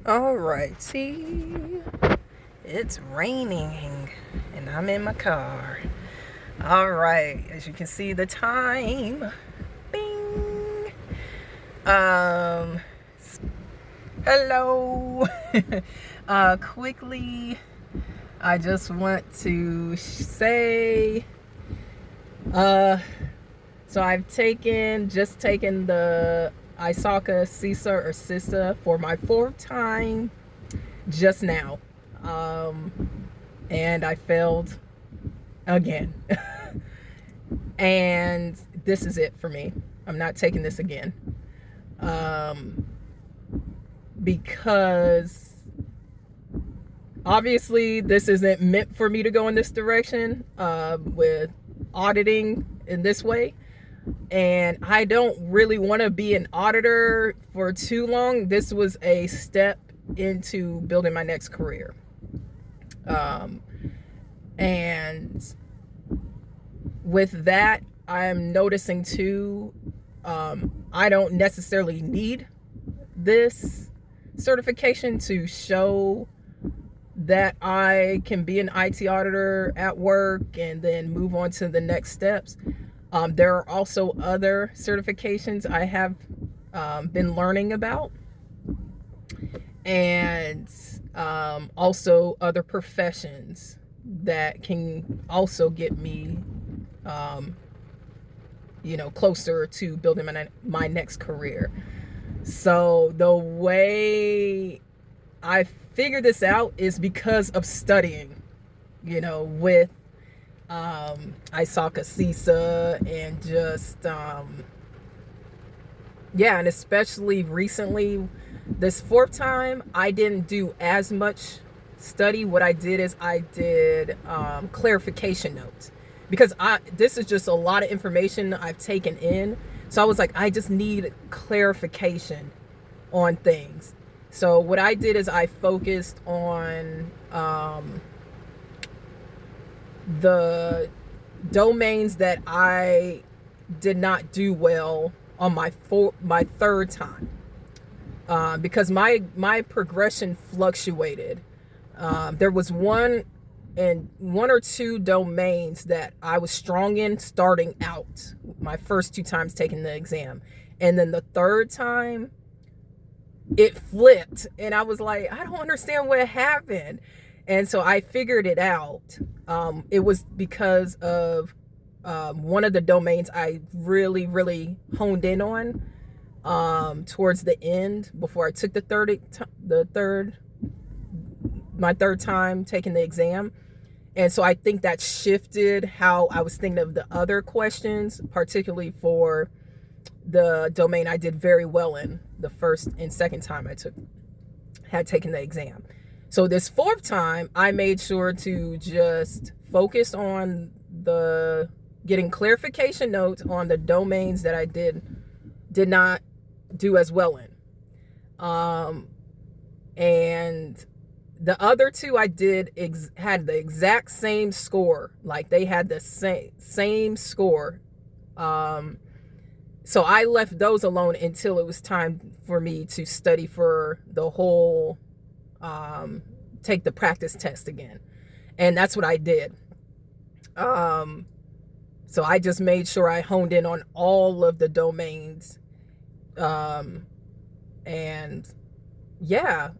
Alrighty, it's raining and I'm in my car. Alright, as you can see the time, bing, um, hello, quickly, I just want to say, so I've just taken the ISACA CISA or CISA for my 4th time just now. And I failed again. And this is it for me. I'm not taking this again. Because obviously this isn't meant for me to go in this direction with auditing in this way. And I don't really want to be an auditor for too long. This was a step into building my next career. And with that, I'm noticing too, I don't necessarily need this certification to show that I can be an IT auditor at work and then move on to the next steps. There are also other certifications I have been learning about, and also other professions that can also get me, closer to building my next career. So the way I figured this out is because of studying, with ISACA CISA and just and especially recently, this 4th time I didn't do as much study. What I did is I did clarification notes, because this is just a lot of information I've taken in. So I was like, I just need clarification on things. So what I did is I focused on the domains that I did not do well on my 3rd time, because my progression fluctuated. There was one or two domains that I was strong in starting out, my first 2 times taking the exam, and then the 3rd time it flipped, and I was like, I don't understand what happened. And so I figured it out. It was because of one of the domains I really, really honed in on towards the end, before I took my 3rd time taking the exam. And so I think that shifted how I was thinking of the other questions, particularly for the domain I did very well in the 1st and 2nd time I had taken the exam. So this 4th time, I made sure to just focus on getting clarification notes on the domains that I did not do as well in. And the other 2 I did had the exact same score. Like, they had the same score. So I left those alone until it was time for me to study for the whole, take the practice test again. And that's what I did. So I just made sure I honed in on all of the domains. And yeah,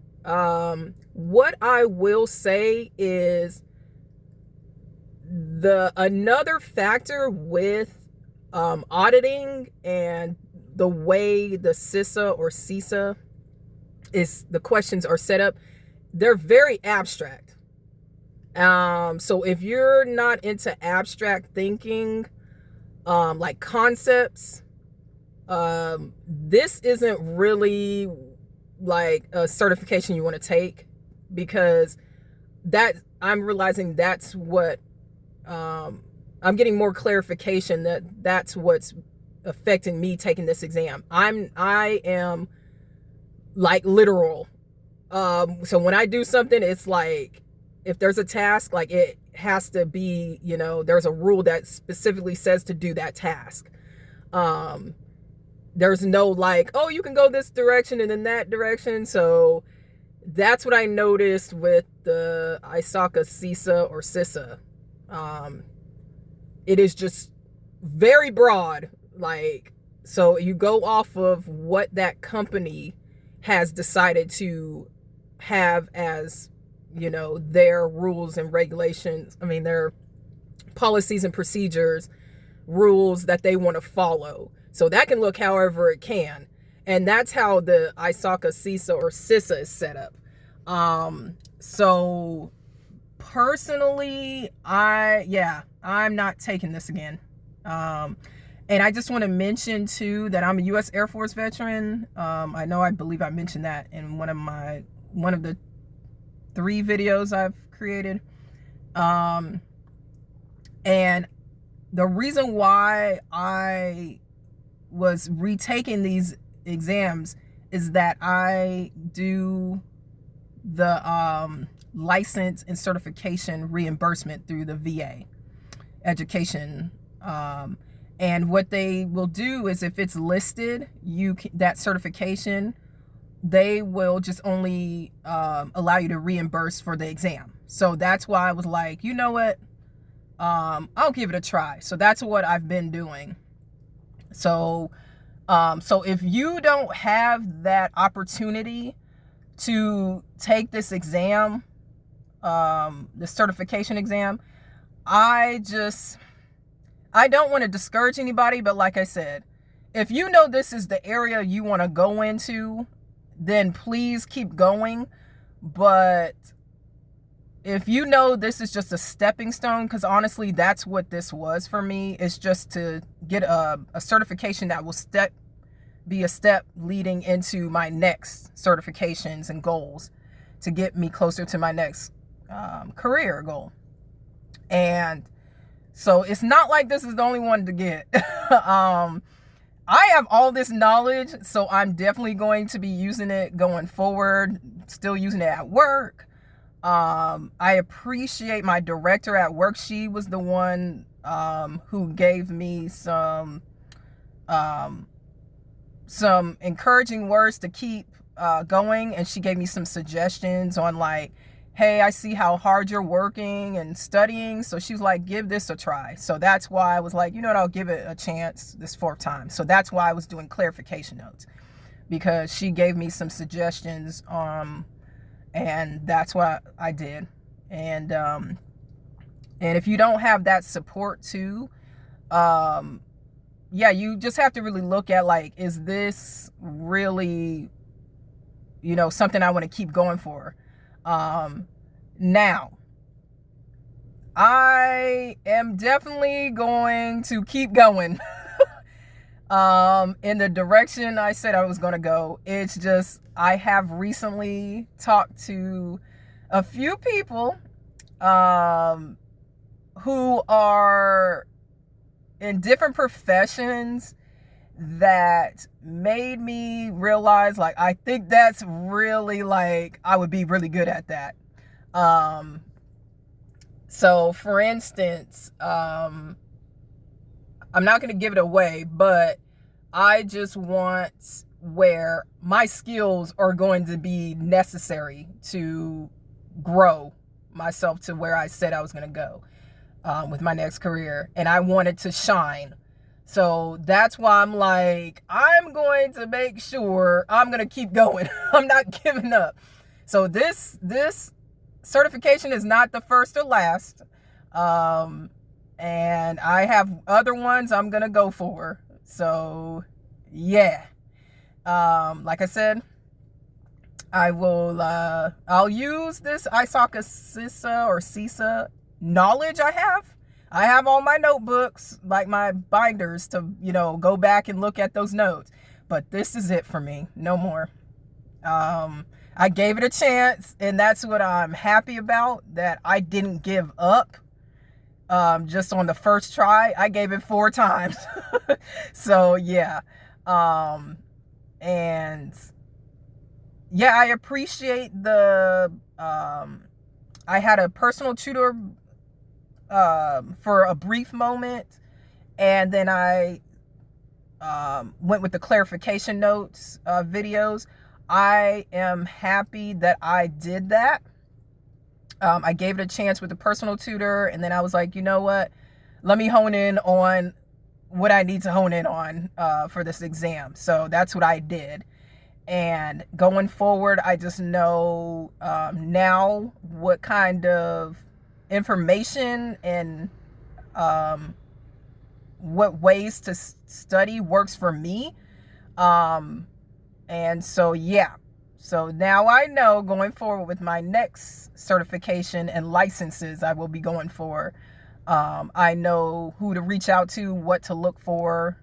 what I will say is another factor with auditing and the way the CISA or CISA the questions are set up, they're very abstract. So if you're not into abstract thinking, like concepts, this isn't really like a certification you want to take, because I'm realizing that's what I'm getting more clarification that's what's affecting me taking this exam. I am like literal. So when I do something, it's like, if there's a task, like, it has to be, there's a rule that specifically says to do that task. There's no like, oh, you can go this direction and then that direction. So that's what I noticed with the ISACA CISA or CISA. It is just very broad. Like, so you go off of what that company has decided to have as, their rules and regulations. I mean, their policies and procedures, rules that they want to follow. So that can look however it can. And that's how the ISACA CISA or CISA is set up. So personally, I'm not taking this again. And I just want to mention too that I'm a U.S. Air Force veteran. I believe I mentioned that in one of the 3 videos I've created. And the reason why I was retaking these exams is that I do the license and certification reimbursement through the VA education. And what they will do is, if it's listed, that certification, they will just only allow you to reimburse for the exam. So that's why I was like, you know what? I'll give it a try. So that's what I've been doing. So if you don't have that opportunity to take this exam, the certification exam, I don't want to discourage anybody, but like I said, if you know this is the area you want to go into, then please keep going. But if you know this is just a stepping stone, because honestly, that's what this was for me. It's just to get a certification that will be a step leading into my next certifications and goals to get me closer to my next career goal. And so it's not like this is the only one to get. I have all this knowledge, so I'm definitely going to be using it going forward, still using it at work. I appreciate my director at work. She was the one who gave me some encouraging words to keep going, and she gave me some suggestions on like, hey, I see how hard you're working and studying. So she was like, give this a try. So that's why I was like, you know what, I'll give it a chance this 4th time. So that's why I was doing clarification notes, because she gave me some suggestions, and that's what I did. And if you don't have that support too, you just have to really look at, like, is this really, something I want to keep going for? Now, I am definitely going to keep going in the direction I said I was going to go. It's just, I have recently talked to a few people who are in different professions that made me realize, like, I think that's really, like, I would be really good at that. So for instance, I'm not going to give it away, but I just want where my skills are going to be necessary to grow myself to where I said I was going to go with my next career, and I wanted to shine. So that's why I'm like, I'm going to make sure I'm going to keep going. I'm not giving up. So this certification is not the first or last. And I have other ones I'm going to go for. So yeah. Like I said, I'll use this ISACA CISA or CISA knowledge I have. I have all my notebooks, like my binders, to, go back and look at those notes. But this is it for me. No more. I gave it a chance, and that's what I'm happy about, that I didn't give up just on the first try. I gave it 4 times. So, yeah. And, yeah, I appreciate I had a personal tutor for a brief moment, and then I went with the clarification notes videos. I am happy that I did that. I gave it a chance with the personal tutor, and then I was like, you know what? Let me hone in on what I need to hone in on for this exam. So that's what I did. And going forward, I just know now what kind of information and what ways to study works for me. And so, yeah. So now I know going forward with my next certification and licenses I will be going for. I know who to reach out to, what to look for,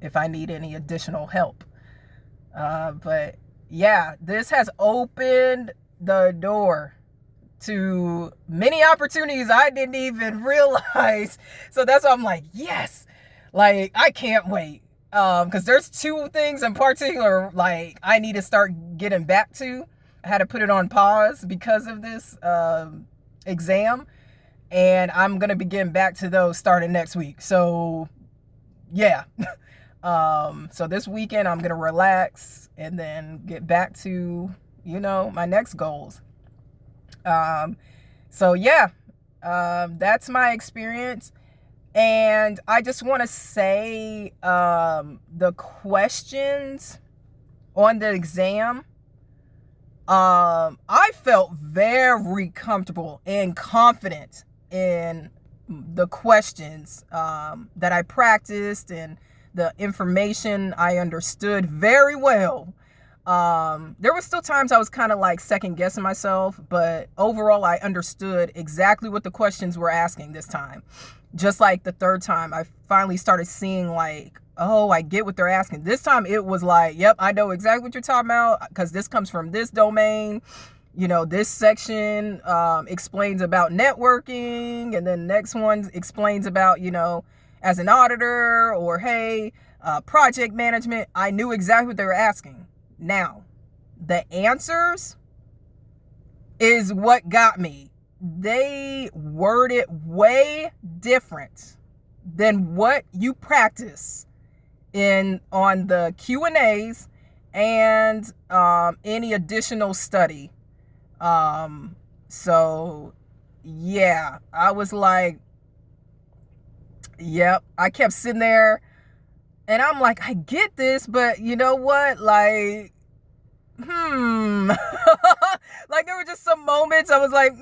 if I need any additional help. But yeah, this has opened the door to many opportunities I didn't even realize. So that's why I'm like, yes, like I can't wait. Because there's two things in particular, like I need to start getting back to. I had to put it on pause because of this exam, and I'm gonna be getting back to those starting next week. So yeah. So this weekend I'm gonna relax and then get back to, my next goals. So yeah, that's my experience. And I just want to say, the questions on the exam, I felt very comfortable and confident in the questions, that I practiced, and the information I understood very well. There were still times I was kind of like second guessing myself, but overall I understood exactly what the questions were asking this time. Just like the third time, I finally started seeing like, oh, I get what they're asking. This time it was like, yep, I know exactly what you're talking about, because this comes from this domain. This section explains about networking, and then the next one explains about, as an auditor, or hey, project management. I knew exactly what they were asking. Now, the answers is what got me. They word it way different than what you practice on the Q&As and any additional study. So yeah, I was like, yep. I kept sitting there and I'm like, I get this, but you know what? Like, like there were just some moments I was like,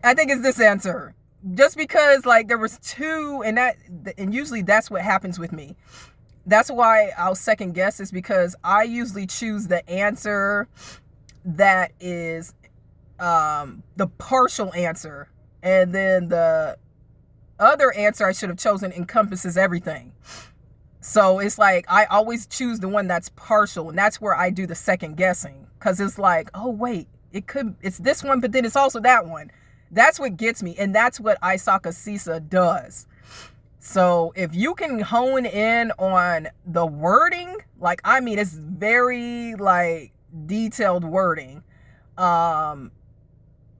I think it's this answer. Just because like there was two, and usually that's what happens with me. That's why I'll second guess, is because I usually choose the answer that is the partial answer, and then the other answer I should have chosen encompasses everything. So it's like I always choose the one that's partial, and that's where I do the second guessing, because it's like, oh wait, it's this one, but then it's also that one. That's what gets me, and that's what ISACA CISA does. So if you can hone in on the wording, like, I mean, it's very like detailed wording,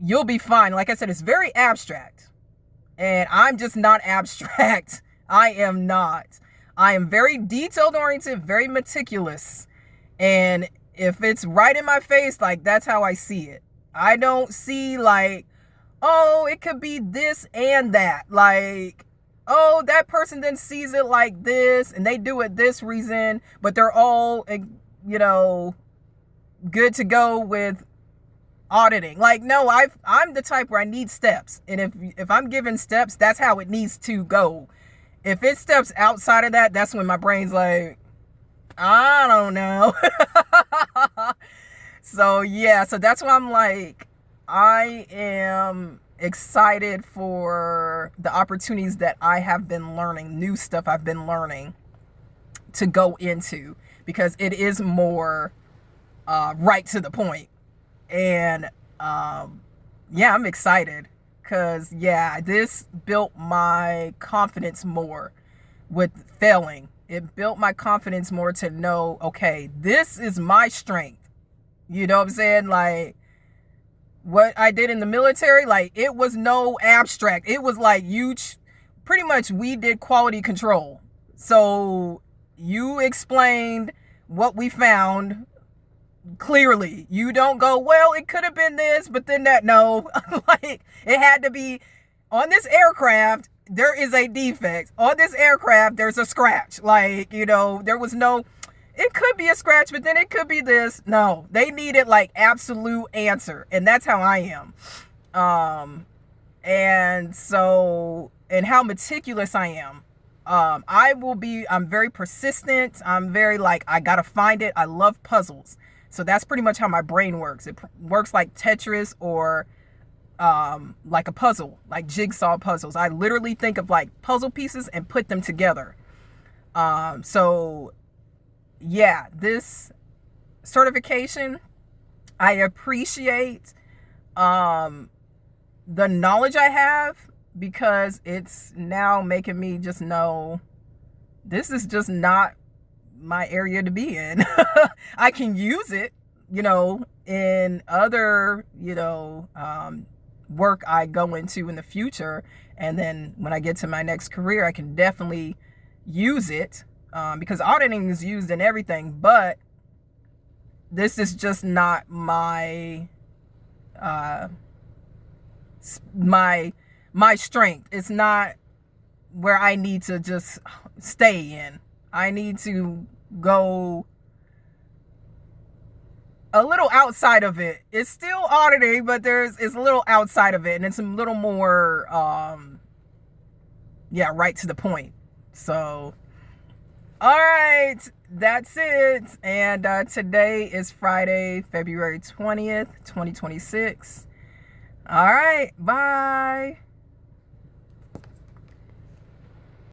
you'll be fine. Like I said, it's very abstract, and I'm just not abstract. I am not. I am very detailed oriented, very meticulous. And if it's right in my face, like, that's how I see it. I don't see like, oh, it could be this and that. Like, oh, that person then sees it like this and they do it this reason, but they're all, good to go with auditing. Like, no, I'm the type where I need steps. And if I'm given steps, that's how it needs to go. If it steps outside of that, that's when my brain's like, I don't know. So yeah, so that's why I'm like, I am excited for the opportunities that I have been learning, new stuff I've been learning to go into, because it is more right to the point. And yeah, I'm excited. Because, yeah, this built my confidence more with failing. It built my confidence more to know, okay, this is my strength. You know what I'm saying? Like, what I did in the military, like, it was no abstract. It was like pretty much we did quality control. So you explained what we found clearly. You don't go, well, it could have been this, but then that. No. Like, it had to be on this aircraft. There is a defect on this aircraft. There's a scratch. Like, there was no, it could be a scratch, but then it could be this. No, they needed like absolute answer. And that's how I am. And how meticulous I am. I'm very persistent. I'm very like, I gotta find it. I love puzzles. So that's pretty much how my brain works. It works like Tetris or like a puzzle, like jigsaw puzzles. I literally think of like puzzle pieces and put them together. So yeah, this certification, I appreciate the knowledge I have, because it's now making me just know this is just not my area to be in. I can use it, in other, work I go into in the future. And then when I get to my next career, I can definitely use it, because auditing is used in everything, but this is just not my strength. It's not where I need to just stay in. I need to go a little outside of it. It's still auditing, but it's a little outside of it, and it's a little more right to the point. So all right, that's it. And today is Friday, February 20th, 2026. All right, bye.